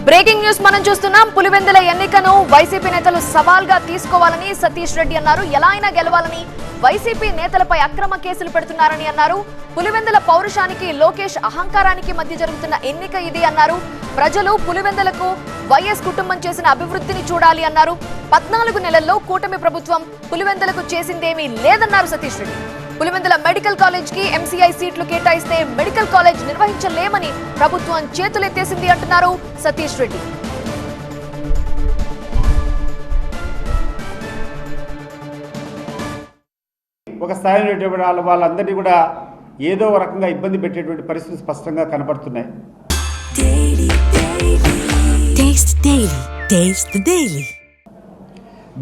Breaking news మనం చూస్తున్నాం. పులివెందుల ఎన్నికను వైసీపీ నేతలు సవాల్గా తీసుకోవాలని సతీష్ రెడ్డి అన్నారు. ఎలా అయినా గెలవాలని వైసీపీ నేతలపై అక్రమ కేసులు పెడుతున్నారని అన్నారు. పులివెందుల పౌరుషానికి లోకేష్ అహంకారానికి మధ్య జరుగుతున్న ఎన్నిక ఇది అన్నారు. ప్రజలు పులివెందులకు వైఎస్ కుటుంబం చేసిన అభివృద్ధిని చూడాలి అన్నారు. 14 నెలల్లో కూటమి ప్రభుత్వం పులివెందులకు చేసిందేమీ లేదన్నారు సతీష్ రెడ్డి. పులివెందుల మెడికల్ కాలేజ్ కి ఎంసీఐ సీట్లు కేటాయిస్తే మెడికల్ కాలేజ్ నిర్వహించలేమని ప్రభుత్వం చేతులెత్తేసింది అంటున్నారు సతీష్ రెడ్డి. ఒక స్థాయిలో వాళ్ళందరినీ కూడా ఏదో రకంగా ఇబ్బంది పెట్టేటువంటి పరిస్థితులు స్పష్టంగా కనబడుతున్నాయి.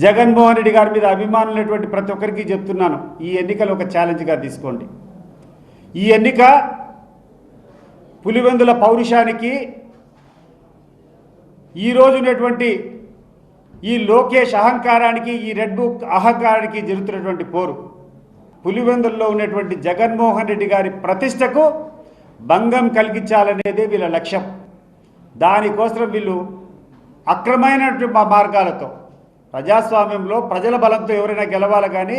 జగన్మోహన్ రెడ్డి గారి మీద అభిమానులైనటువంటి ప్రతి ఒక్కరికి చెప్తున్నాను, ఈ ఎన్నికలు ఒక ఛాలెంజ్గా తీసుకోండి. ఈ ఎన్నిక పులివెందుల పౌరుషానికి, ఈరోజు ఉన్నటువంటి ఈ లోకేష్ అహంకారానికి, ఈ రెడ్ బుక్ అహంకారానికి జరుగుతున్నటువంటి పోరు. పులివెందుల్లో ఉన్నటువంటి జగన్మోహన్ రెడ్డి గారి ప్రతిష్టకు భంగం కలిగించాలనేదే వీళ్ళ లక్ష్యం. దానికోసం వీళ్ళు అక్రమైనటువంటి మార్గాలతో, ప్రజాస్వామ్యంలో ప్రజల బలంతో ఎవరైనా గెలవాలి కానీ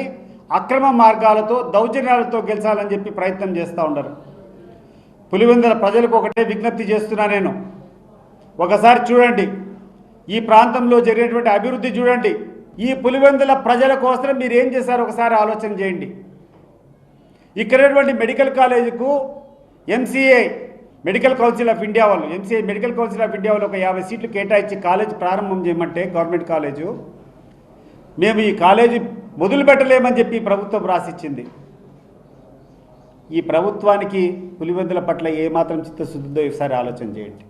అక్రమ మార్గాలతో దౌర్జన్యాలతో గెలిచాలని చెప్పి ప్రయత్నం చేస్తూ ఉన్నారు. పులివెందుల ప్రజలకు ఒకటే విజ్ఞప్తి చేస్తున్నా నేను, ఒకసారి చూడండి, ఈ ప్రాంతంలో జరిగేటువంటి అభివృద్ధి చూడండి. ఈ పులివెందుల ప్రజల కోసం మీరు ఏం చేశారు ఒకసారి ఆలోచన చేయండి. ఇక్కడటువంటి మెడికల్ కాలేజీకు MCA medical council of India వాళ్ళు, MCA medical council of India వాళ్ళు ఒక 50 సీట్లు కేటాయించి కాలేజ్ ప్రారంభం చేయమంటే గవర్నమెంట్ కాలేజు, మేము ఈ కాలేజీ మొదలు పెట్టలేమని చెప్పి ప్రభుత్వం రాసిచ్చింది. ఈ ప్రభుత్వానికి పులివెందుల పట్ల ఏమాత్రం చిత్తశుద్ధితో ఒకసారి ఆలోచన చేయండి.